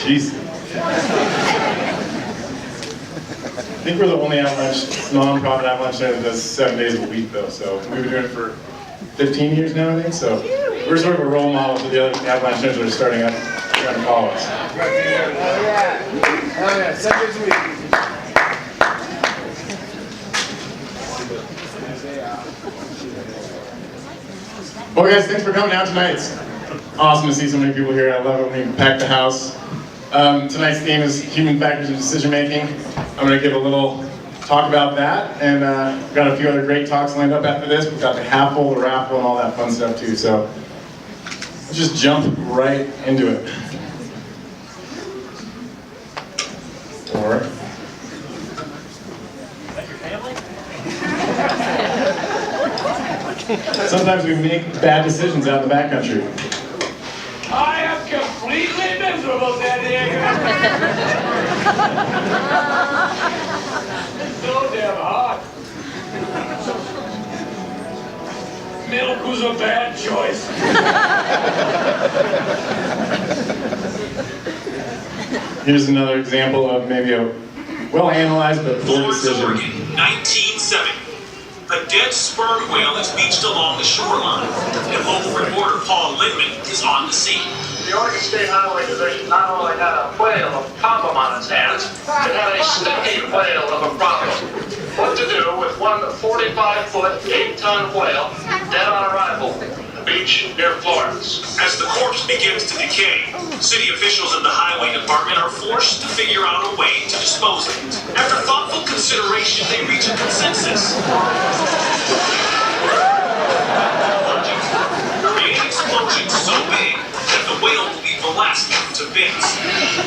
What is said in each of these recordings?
Jeez. I think we're the only non-profit avalanche center that does 7 days a week, though. So we've been doing it for 15 years now, I think. So we're sort of a role model for the other avalanche centers that are starting up, trying to follow us. Oh yeah, 7 days a week. Well, guys, thanks for coming out tonight. It's awesome to see so many people here. I love it when we pack the house. Tonight's theme is human factors in decision making. I'm going to give a little talk about that, and we've got a few other great talks lined up after this. We've got the half-full, the raffle, and all that fun stuff too. So let's just jump right into it. Or sometimes we make bad decisions out in the backcountry. I am completely miserable, San Diego. It's so damn hot. Milk was a bad choice. Here's another example of maybe a well-analyzed but poor Florence, decision. Oregon, 1970. A dead sperm whale is beached along the shoreline, and local reporter Paul Lindman is on the scene. The Oregon State Highway Division not only had a whale of problem on its hands, it had a stinking whale of a problem. What to do with one 45-foot, 8-ton whale dead on arrival at the beach near Florence? As the corpse begins to decay, city officials and the highway department are forced to figure out a way to dispose of it. After thoughtful consideration, they reach a consensus. Create an explosion so big that the whale will be blasted to bits.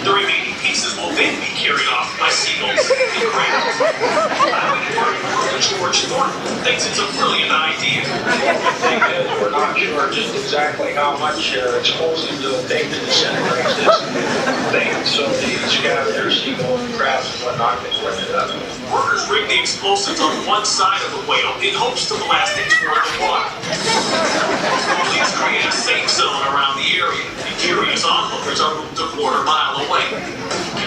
The remaining pieces will then be carried off by seagulls and crabs. Highway Department worker George Thornton thinks it's a brilliant idea. The thing is, we're not sure just exactly how much exposing to take to disintegrate this thing, so the scavengers, seagulls, and crabs and whatnot can clean it up. Workers rig the explosives on one side of the whale in hopes to blast it toward the water. Police create a safe zone around the area, and curious onlookers are moved a quarter-mile away.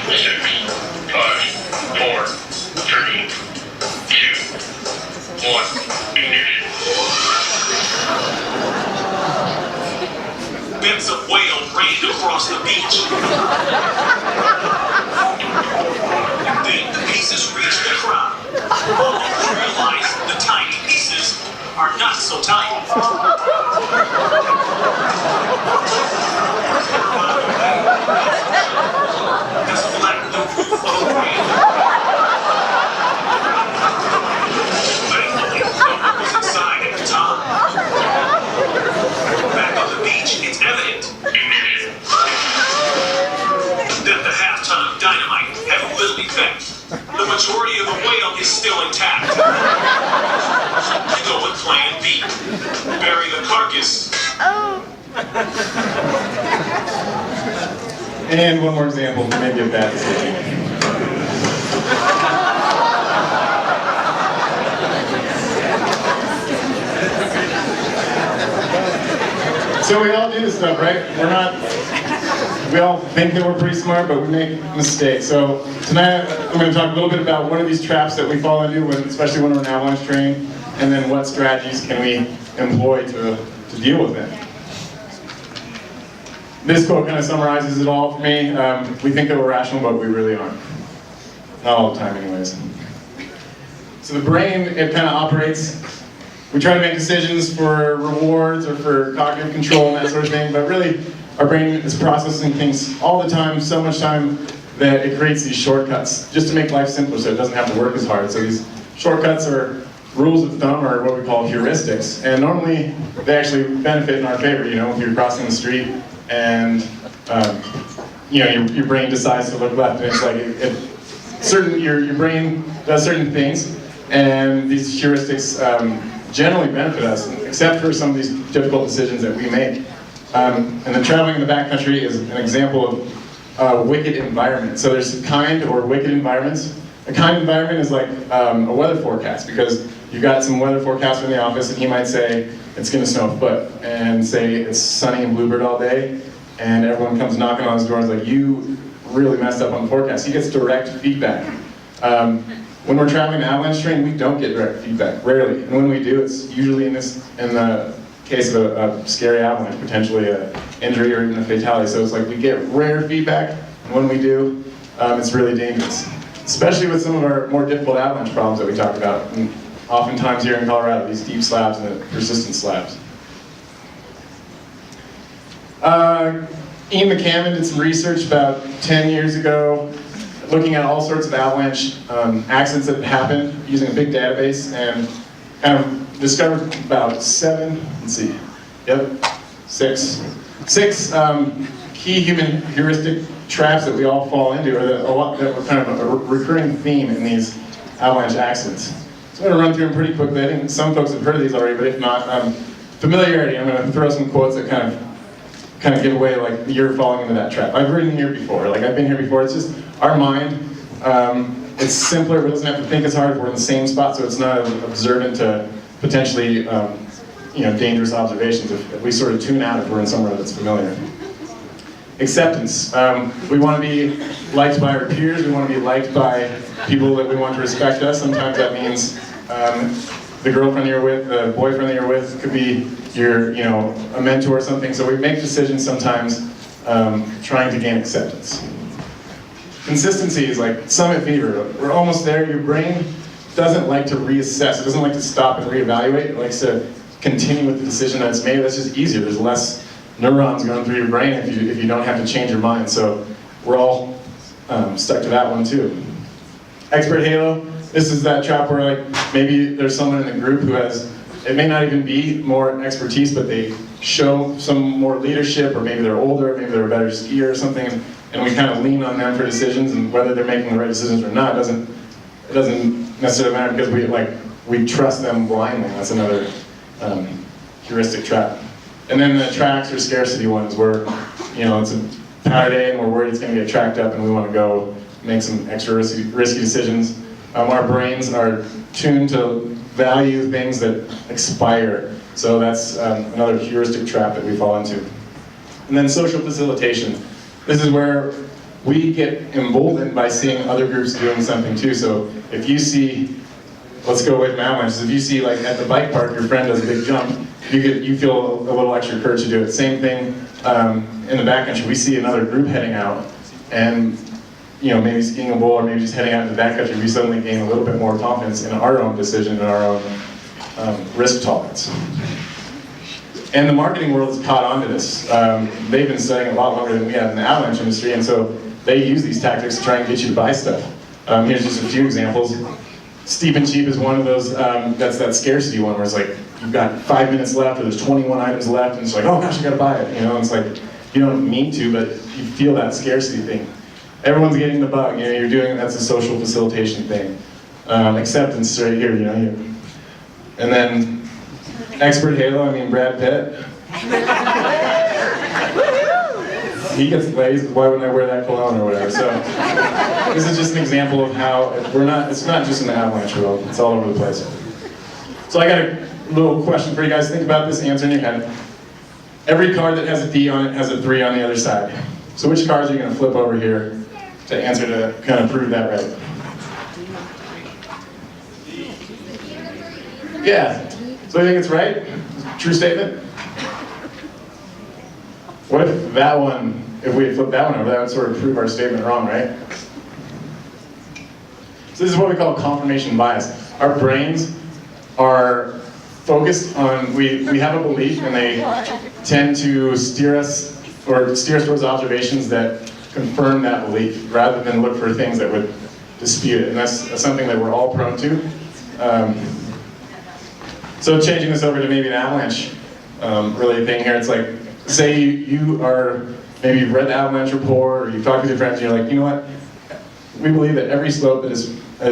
6, 5, 4, 3, 2, 1, ignition. Bits of whale rained across the beach. Then the pieces reach the crowd. Onlookers realize the tiny pieces are not so tiny. Has flattened the roof of the whale. Thankfully, no one was inside at the time. Back on the beach, it's evident that the half-ton of dynamite had little effect. The majority of the whale is still intact. You go with plan B. Bury the carcass. And one more example, maybe a bad decision. So we all do this stuff, right? We all think that we're pretty smart, but we make mistakes. So tonight I'm going to talk a little bit about one of these traps that we fall into, especially when we're in avalanche terrain, and then what strategies can we employ to deal with it. This quote kind of summarizes it all for me. We think that we're rational, but we really aren't. Not all the time anyways. So the brain, it kind of operates. We try to make decisions for rewards or for cognitive control and that sort of thing, but really our brain is processing things all the time, so much time that it creates these shortcuts just to make life simpler so it doesn't have to work as hard. So these shortcuts are rules of thumb, or what we call heuristics, and normally they actually benefit in our favor. You know, if you're crossing the street and your brain decides to look left, and it's like your brain does certain things, and these heuristics generally benefit us, except for some of these difficult decisions that we make. And then traveling in the backcountry is an example of a wicked environment. So there's kind or wicked environments. A kind environment is like a weather forecast, because you've got some weather forecaster in the office and he might say it's going to snow a foot, and say it's sunny and bluebird all day, and everyone comes knocking on his door and is like, you really messed up on the forecast. He gets direct feedback. When we're traveling the avalanche terrain, we don't get direct feedback, rarely. And when we do, it's usually in the case of a scary avalanche, potentially an injury or even a fatality. So it's like we get rare feedback, and when we do, it's really dangerous. Especially with some of our more difficult avalanche problems that we talked about. And oftentimes here in Colorado, these deep slabs and the persistent slabs. Ian McCammon did some research about 10 years ago, looking at all sorts of avalanche accidents that had happened using a big database, and kind of discovered about six key human heuristic traps that we all fall into, or that were kind of a recurring theme in these avalanche accidents. So I'm going to run through them pretty quickly. I think some folks have heard of these already, but if not, familiarity. I'm going to throw some quotes that kind of give away like you're falling into that trap. I've ridden here before. Like I've been here before. It's just our mind. It's simpler. We doesn't have to think as hard if we're in the same spot, so it's not observant to potentially dangerous observations if we sort of tune out if we're in somewhere that's familiar. Acceptance. We want to be liked by our peers. We want to be liked by people that we want to respect us. Sometimes that means the girlfriend you're with, the boyfriend that you're with, could be your, a mentor or something. So we make decisions sometimes trying to gain acceptance. Consistency is like summit fever. We're almost there. Your brain doesn't like to reassess. It doesn't like to stop and reevaluate. It likes to continue with the decision that it's made. That's just easier. There's less neurons going through your brain if you don't have to change your mind. So we're all stuck to that one too. Expert halo. This is that trap where like maybe there's someone in the group who has, it may not even be more expertise, but they show some more leadership, or maybe they're older, maybe they're a better skier or something, and we kind of lean on them for decisions, and whether they're making the right decisions or not doesn't necessarily matter, because we trust them blindly. That's another heuristic trap. And then the tracks or scarcity ones where, it's a powder day and we're worried it's going to get tracked up and we want to go make some extra risky decisions. Our brains are tuned to value things that expire. So that's another heuristic trap that we fall into. And then social facilitation. This is where we get emboldened by seeing other groups doing something too. So if you see, let's go away from avalanches, if you see like at the bike park your friend does a big jump, you feel a little extra courage to do it. Same thing in the backcountry. We see another group heading out, and maybe skiing a bowl or maybe just heading out into the backcountry, we suddenly gain a little bit more confidence in our own decision and our own risk tolerance. And the marketing world has caught on to this. They've been studying a lot longer than we have in the avalanche industry, and so they use these tactics to try and get you to buy stuff. Here's just a few examples. Steep and cheap is one of those, that's that scarcity one where it's like, you've got 5 minutes left, or there's 21 items left, and it's like, oh gosh, I gotta buy it. It's like, you don't mean to, but you feel that scarcity thing. Everyone's getting the bug, you're doing, that's a social facilitation thing. Acceptance right here, And then, expert halo, Brad Pitt. He gets glazed, why wouldn't I wear that cologne or whatever? So, this is just an example of how it's not just in the avalanche world, it's all over the place. So I got a little question for you guys. Think about this, answer in your head. Every card that has a D on it has a 3 on the other side. So which cards are you going to flip over here to answer to kind of prove that right? Yeah. So you think it's right? True statement? What if that one, if we had flipped that one over, that would sort of prove our statement wrong, right? So this is what we call confirmation bias. Our brains are focused on, we have a belief, and they tend to steer us towards observations that confirm that belief, rather than look for things that would dispute it. And that's something that we're all prone to. So changing this over to maybe an avalanche related thing here, it's like, say you are, maybe you've read the avalanche report, or you've talked with your friends, and you're like, you know what, we believe that every slope that is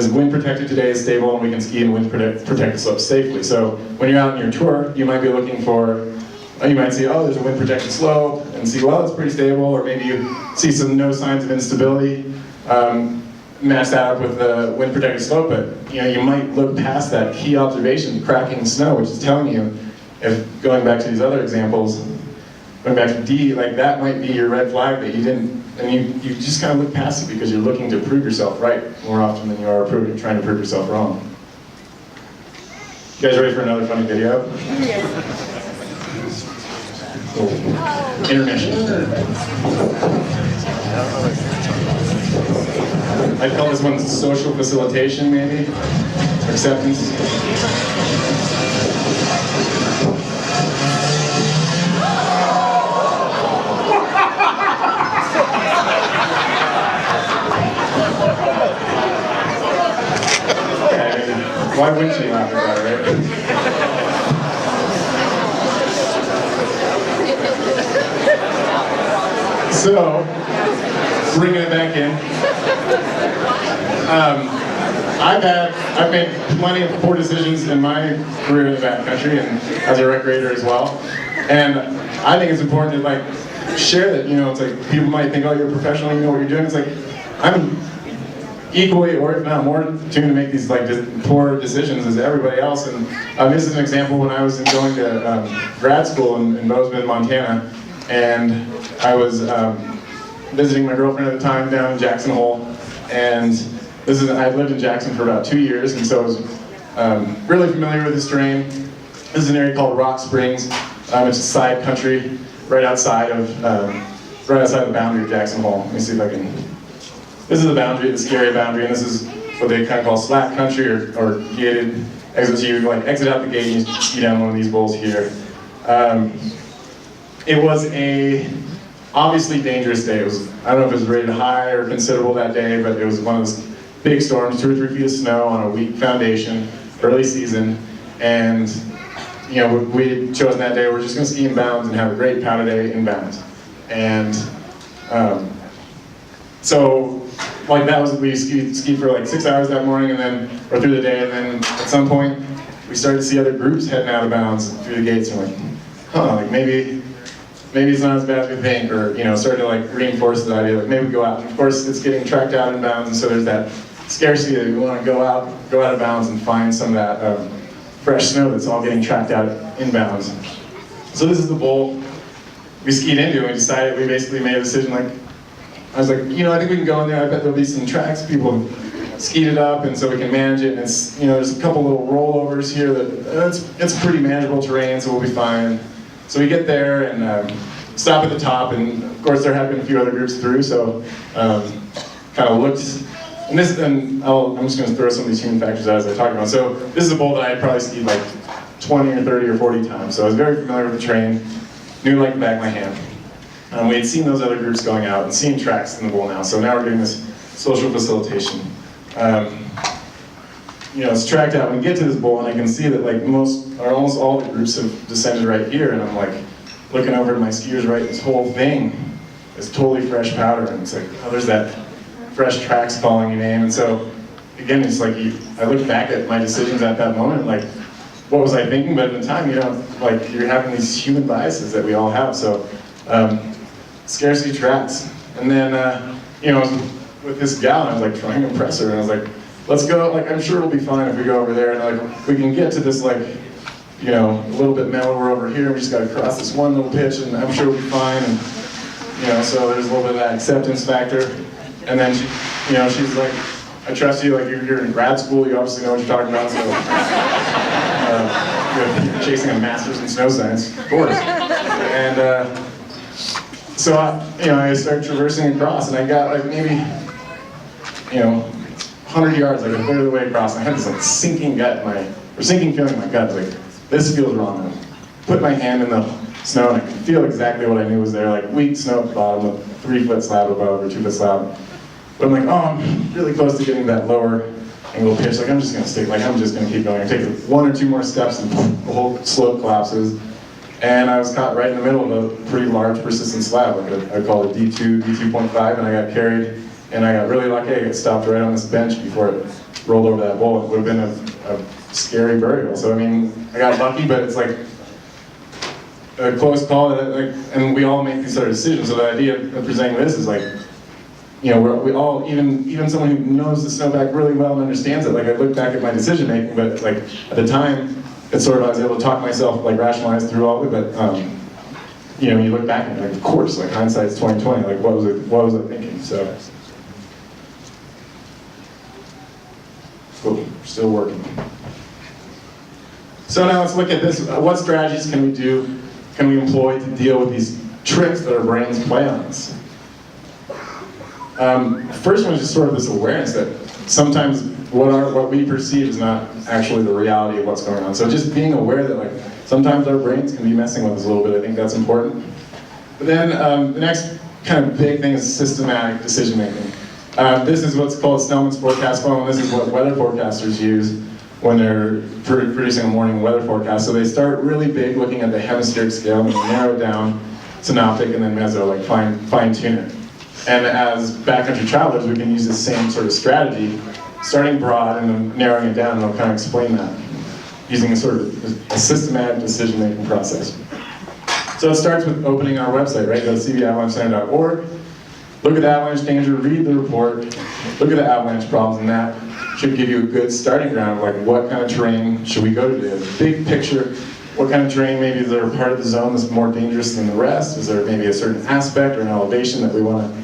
wind protected today is stable, and we can ski and wind protected slopes safely. So when you're out on your tour, you might be looking for, you might see, oh, there's a wind protected slope, and see, well, it's pretty stable, or maybe you see some no signs of instability, match that up with the wind protected slope, but you might look past that key observation, cracking snow, which is telling you, if going back to these other examples, going back to D, like that might be your red flag that you didn't, and you just kind of look past it because you're looking to prove yourself right more often than you are trying to prove yourself wrong. You guys ready for another funny video? Oh. Intermission. I'd call this one social facilitation, maybe? Acceptance. Why wouldn't she laugh about it, right? So, bringing it back in. I've made plenty of poor decisions in my career in the backcountry and as a recreator as well. And I think it's important to like share that, you know, it's like people might think, oh, you're a professional, you know what you're doing. It's like, I'm equally, or if not more, tuned to make these like poor decisions as everybody else. And this is an example when I was going to grad school in Bozeman, Montana, and I was visiting my girlfriend at the time down in Jackson Hole, and I'd lived in Jackson for about 2 years, and so I was really familiar with this terrain. This is an area called Rock Springs. It's a side country right outside of the boundary of Jackson Hole. Let me see if I can. This is the boundary, the scary boundary, and this is what they kind of call slack country or gated exits. You like exit out the gate and you ski down one of these bowls here. It was a obviously dangerous day. It was, I don't know if it was rated high or considerable that day, but it was one of those big storms, 2 or 3 feet of snow on a weak foundation, early season, and you know we chosen that day. We're just going to ski in bounds and have a great powder day in bounds, and so. Like that was, we skied for like 6 hours that morning, and then, or through the day, and then at some point, we started to see other groups heading out of bounds through the gates, and we're like, huh, like maybe it's not as bad as we think, or, you know, started to like reinforce the idea, like maybe we go out. And of course, it's getting tracked out in bounds, and so there's that scarcity that we want to go out of bounds and find some of that fresh snow that's all getting tracked out in bounds. So this is the bowl we skied into, and we decided, we basically made a decision like, I was like, you know, I think we can go in there. I bet there'll be some tracks. People skied it up, and so we can manage it. And it's, you know, there's a couple little rollovers here that it's pretty manageable terrain, so we'll be fine. So we get there and stop at the top, and of course there have been a few other groups through, so kind of looked. And this, and I'm just going to throw some of these human factors out as I talk about. So this is a bowl that I had probably skied like 20 or 30 or 40 times. So I was very familiar with the terrain, knew like the back of my hand. We had seen those other groups going out and seen tracks in the bowl now, so now we're doing this social facilitation. You know, it's tracked out. We get to this bowl, and I can see that like almost all the groups have descended right here, and I'm like looking over at my skiers, right? This whole thing is totally fresh powder, and it's like, oh, there's that fresh tracks calling your name. And so again, it's like I look back at my decisions at that moment, like what was I thinking? But at the time, you know, like you're having these human biases that we all have. So. Scarcity tracks. And then, you know, with this gal, I was like trying to impress her, and I was like, let's go, like, I'm sure it'll be fine if we go over there, and like, we can get to this, like, you know, a little bit mellower over here, and we just gotta cross this one little pitch, and I'm sure we'll be fine, and, you know, so there's a little bit of that acceptance factor. And then, she, you know, she's like, I trust you, like, you're in grad school, you obviously know what you're talking about, so, you're chasing a master's in snow science, of course. And, so I started traversing across, and I got like maybe, you know, 100 yards, like a third of the way across, and I had this like sinking feeling in my gut, like, this feels wrong. And I put my hand in the snow, and I could feel exactly what I knew was there, like weak snow at the bottom, a 3-foot slab above, or 2-foot slab. But I'm like, oh, I'm really close to getting that lower angle pitch, like I'm just gonna stick, like I'm just gonna keep going. I take 1 or 2 more steps, and the whole slope collapses. And I was caught right in the middle of a pretty large persistent slab, like I call it D2, D2.5, and I got carried, and I got really lucky. I got stopped right on this bench before it rolled over that bowl. It would have been a scary burial. So I mean, I got lucky, but it's like a close call, and we all make these sort of decisions. So the idea of presenting this is like, you know, we all, even someone who knows the snowpack really well and understands it, like I look back at my decision making, but like at the time, it's sort of, I was able to talk myself, like rationalize through all of it, but you know, you look back and you're like, of course, like hindsight's 20/20. Like, what was I thinking? So, cool. We're still working. So now let's look at this. What strategies can we employ to deal with these tricks that our brains play on us? First one is just sort of this awareness that sometimes what we perceive is not actually the reality of what's going on. So just being aware that like sometimes our brains can be messing with us a little bit. I think that's important. But then the next kind of big thing is systematic decision making. This is what's called Snellman's forecast funnel. This is what weather forecasters use when they're producing a morning weather forecast. So they start really big, looking at the hemispheric scale, and they narrow it down, synoptic, and then meso, like fine tune it. And as backcountry travelers, we can use the same sort of strategy, starting broad and then narrowing it down, and I'll kind of explain that, using a sort of a systematic decision-making process. So it starts with opening our website, right? Go to cbavalanchecenter.org, look at the avalanche danger, read the report, look at the avalanche problems, and that should give you a good starting ground of like what kind of terrain should we go to today. Big picture, what kind of terrain, maybe is there a part of the zone that's more dangerous than the rest? Is there maybe a certain aspect or an elevation that we want to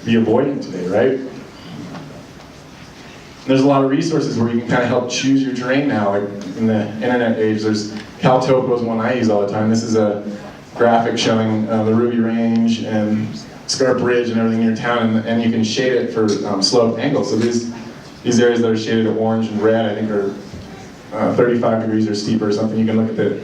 be avoiding today, right? And there's a lot of resources where you can kind of help choose your terrain now. Like in the internet age, there's CalTopo is one I use all the time. This is a graphic showing the Ruby Range and Scarp Ridge and everything in your town, and you can shade it for slope angles. So these areas that are shaded orange and red, I think are 35 degrees or steeper or something. You can look at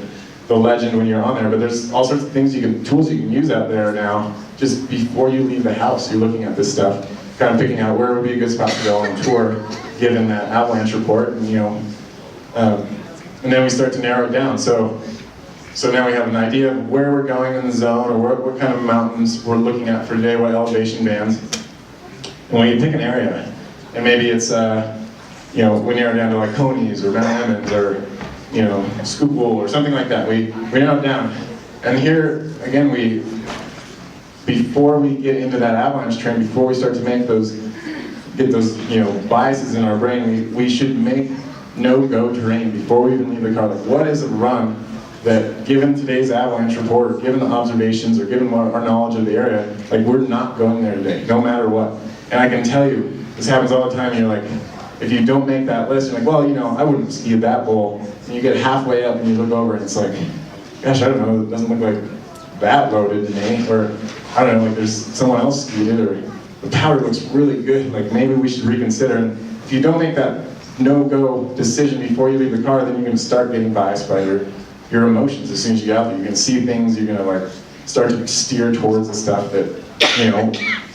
the legend when you're on there, but there's all sorts of things tools you can use out there now. Just before you leave the house, you're looking at this stuff, kind of picking out where would be a good spot to go on tour, given that avalanche report, and and then we start to narrow it down. So now we have an idea of where we're going in the zone, or what kind of mountains we're looking at for today, what elevation bands. And when you pick an area, and maybe it's we narrow it down to like Conies or Mount Emmons or Schuylkill or something like that. We narrow it down, and here again before we get into that avalanche terrain, before we start to get those biases in our brain, we should make no-go terrain before we even leave the car. Like, what is a run that, given today's avalanche report, or given the observations, or given our knowledge of the area, like we're not going there today, no matter what. And I can tell you, this happens all the time. You're like, if you don't make that list, you're like, well, I wouldn't ski at that bowl. And you get halfway up and you look over and it's like, gosh, I don't know, it doesn't look like that loaded to me, or I don't know, like there's someone else skied it, or the powder looks really good, like maybe we should reconsider. And if you don't make that no-go decision before you leave the car, then you're going to start getting biased by your emotions as soon as you get out there. You're going to see things, you're going to like start to steer towards the stuff that,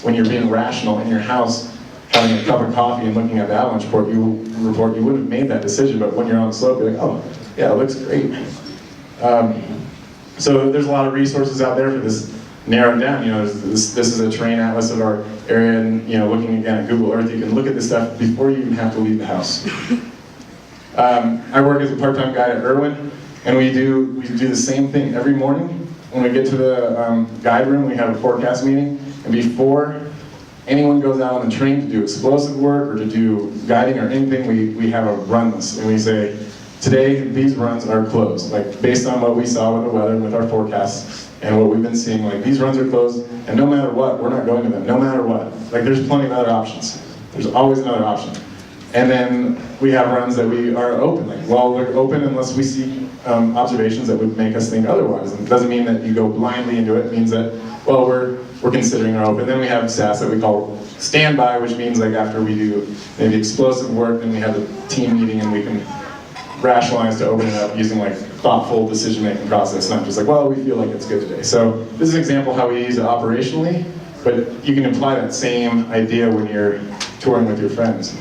when you're being rational in your house, having a cup of coffee and looking at the avalanche report, you wouldn't have made that decision, but when you're on the slope, you're like, oh, yeah, it looks great. So there's a lot of resources out there for this narrowed down. This is a terrain atlas of our area, and looking again at Google Earth, you can look at this stuff before you even have to leave the house. I work as a part-time guide at Irwin, and we do the same thing every morning. When we get to the guide room, we have a forecast meeting, and before anyone goes out on the train to do explosive work or to do guiding or anything, we have a run list, and we say, today these runs are closed. Like based on what we saw with the weather, with our forecasts, and what we've been seeing, like these runs are closed, and no matter what, we're not going to them, no matter what. Like there's plenty of other options. There's always another option. And then we have runs that we are open, like, well, we're open unless we see observations that would make us think otherwise. And it doesn't mean that you go blindly into it. It means that, well, we're considering our open. Then we have SAS that we call standby, which means like after we do maybe explosive work, then we have a team meeting and we can rationalize to open it up using like thoughtful decision-making process, not just like, well, we feel like it's good today. So this is an example of how we use it operationally, but you can apply that same idea when you're touring with your friends.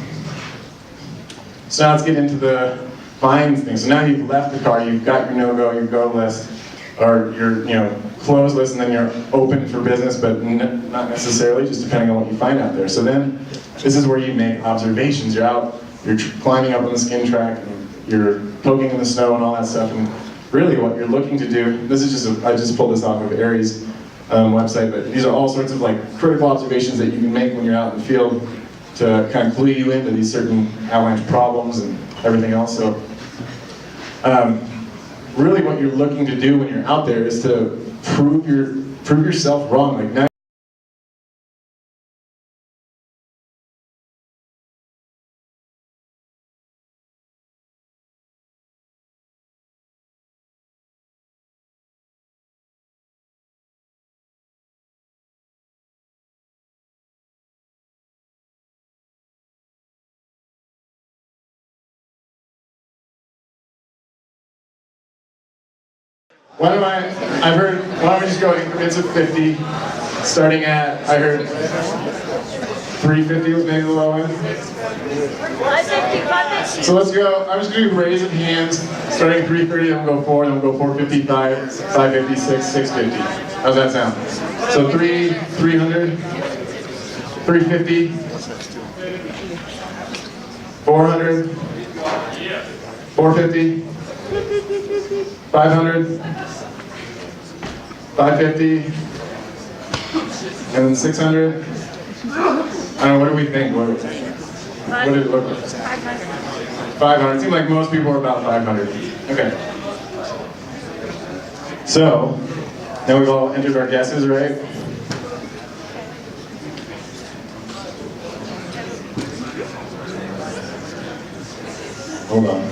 So now let's get into the fines thing. So now you've left the car, you've got your no-go, your go list, or your closed list, and then you're open for business, but not necessarily, just depending on what you find out there. So then this is where you make observations. You're out, you're climbing up on the skin track, and you're poking in the snow and all that stuff, and really what you're looking to do, this is just, I just pulled this off of Aries website, but these are all sorts of like critical observations that you can make when you're out in the field to kind of clue you into these certain avalanche problems and everything else. So really what you're looking to do when you're out there is to prove prove yourself wrong. Like now. Why don't we just go increments of 50, starting at, I heard 350 was maybe the low end. 550. So let's go, I'm just going to do raise of hands, starting at 330, then we'll go 4, then we'll go 450, 550, 650. How's that sound? So 300, 350, 400, 450, 500, 550, and then 600. I don't know, what do we think? What did it look like? 500. 500. It seemed like most people were about 500. Okay. So, now we've all entered our guesses, right? Hold on.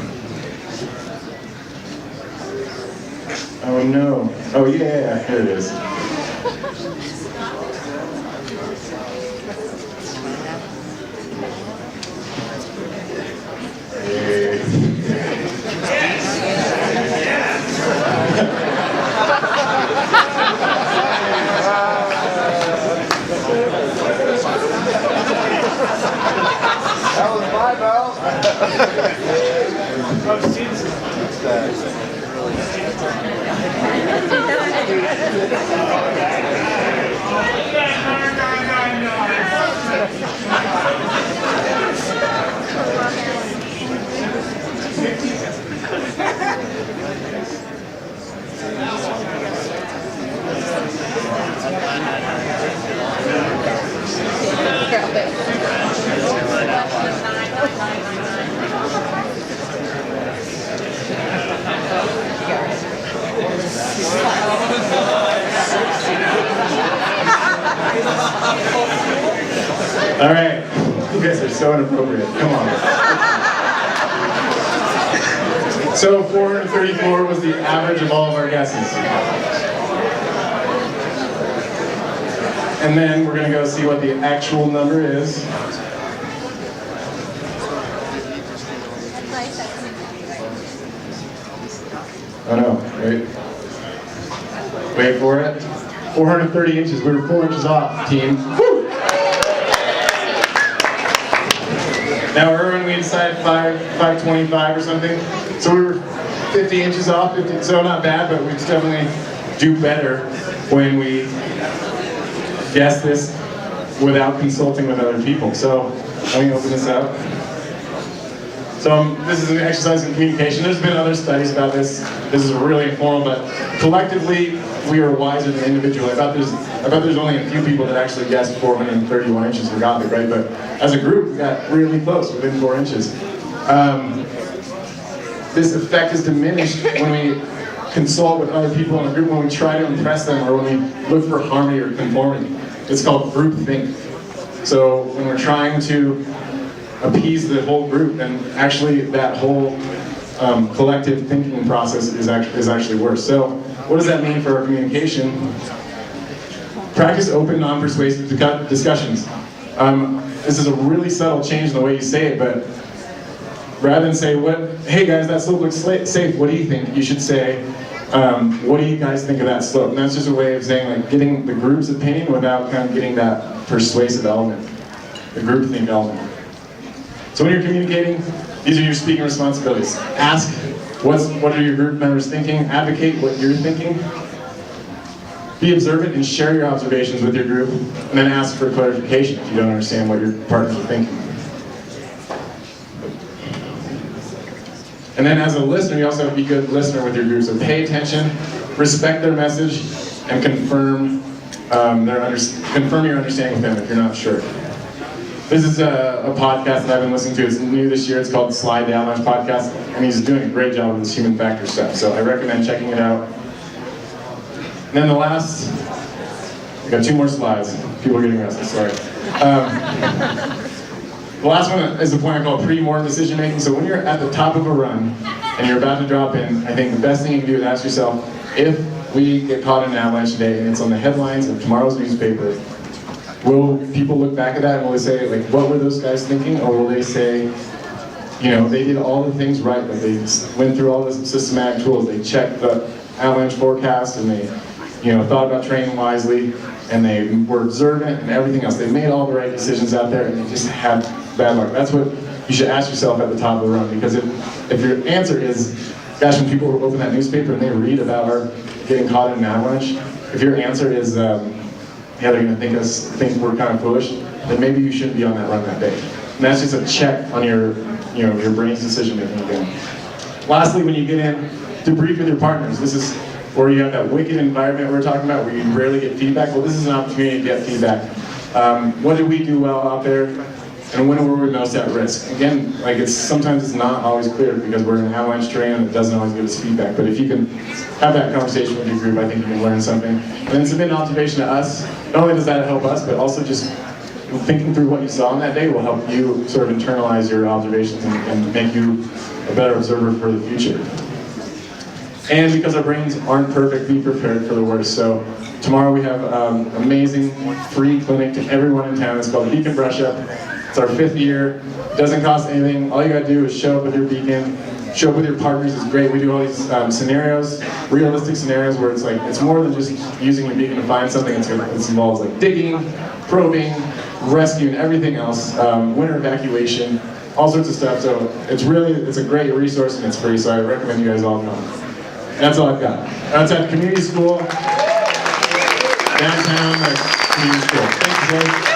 Oh no. Oh yeah, here it is. That was my bell. All right, you guys are so inappropriate. Come on. So 434 was the average of all of our guesses. And then we're going to go see what the actual number is. Oh no, wait for it. 430 inches, we were 4 inches off, team. Woo! Now Erwin, we decided 525 or something. So we were 50 inches off, so not bad, but we definitely do better when we guess this without consulting with other people. So let me open this up. So this is an exercise in communication. There's been other studies about this. This is really informal, but collectively we are wiser than individually. I bet there's only a few people that actually guessed 431 inches for Gothic, right? But as a group, we got really close, within 4 inches. This effect is diminished when we consult with other people in a group, when we try to impress them, or when we look for harmony or conformity. It's called groupthink. So when we're trying to appease the whole group, and actually that whole collective thinking process is actually worse. So what does that mean for our communication? Practice open, non-persuasive discussions. This is a really subtle change in the way you say it, but rather than say, hey guys, that slope looks safe, what do you think? You should say, what do you guys think of that slope? And that's just a way of saying, like, getting the group's opinion without kind of getting that persuasive element, the groupthink element. So when you're communicating, these are your speaking responsibilities. Ask, what are your group members thinking? Advocate what you're thinking. Be observant and share your observations with your group, and then ask for clarification if you don't understand what your partners are thinking. And then as a listener, you also have to be a good listener with your group. So pay attention, respect their message, and confirm your understanding with them if you're not sure. This is a podcast that I've been listening to. It's new this year. It's called the Slide Down Lunch Podcast, and he's doing a great job with this human factor stuff. So I recommend checking it out. And then the last Got 2 more slides. People are getting restless, sorry. The last one is the point I call pre-mortem decision making. So when you're at the top of a run and you're about to drop in, I think the best thing you can do is ask yourself, if we get caught in an avalanche today and it's on the headlines of tomorrow's newspaper, will people look back at that and will they say, like, what were those guys thinking? Or will they say, you know, they did all the things right, but they went through all the systematic tools, they checked the avalanche forecast and they, you know, thought about training wisely and they were observant and everything else. They made all the right decisions out there and they just had bad luck. That's what you should ask yourself at the top of the run, because if your answer is, gosh, when people open that newspaper and they read about our getting caught in an avalanche, if your answer is, yeah, they're going to think we're kind of foolish, then maybe you shouldn't be on that run that day. And that's just a check on your brain's decision making again. Lastly, when you get in, debrief with your partners. This is where you have that wicked environment we were talking about, where you rarely get feedback. Well, this is an opportunity to get feedback. What did we do well out there, and when were we most at risk? Again, like sometimes it's not always clear because we're in avalanche terrain and it doesn't always give us feedback. But if you can have that conversation with your group, I think you can learn something. And then submit an observation to us. Not only does that help us, but also just thinking through what you saw on that day will help you sort of internalize your observations and make you a better observer for the future. And because our brains aren't perfect, be prepared for the worst. So tomorrow we have an amazing free clinic to everyone in town. It's called Beacon Brush Up. It's our 5th year. It doesn't cost anything. All you gotta do is show up with your beacon, show up with your partners. It's great. We do all these scenarios, realistic scenarios where it's like, it's more than just using your beacon to find something. It involves like digging, probing, rescue, and everything else. Winter evacuation, all sorts of stuff. So it's a great resource and it's free. So I recommend you guys all come. That's all I've got. That's at community school, downtown community school. Thank you, guys.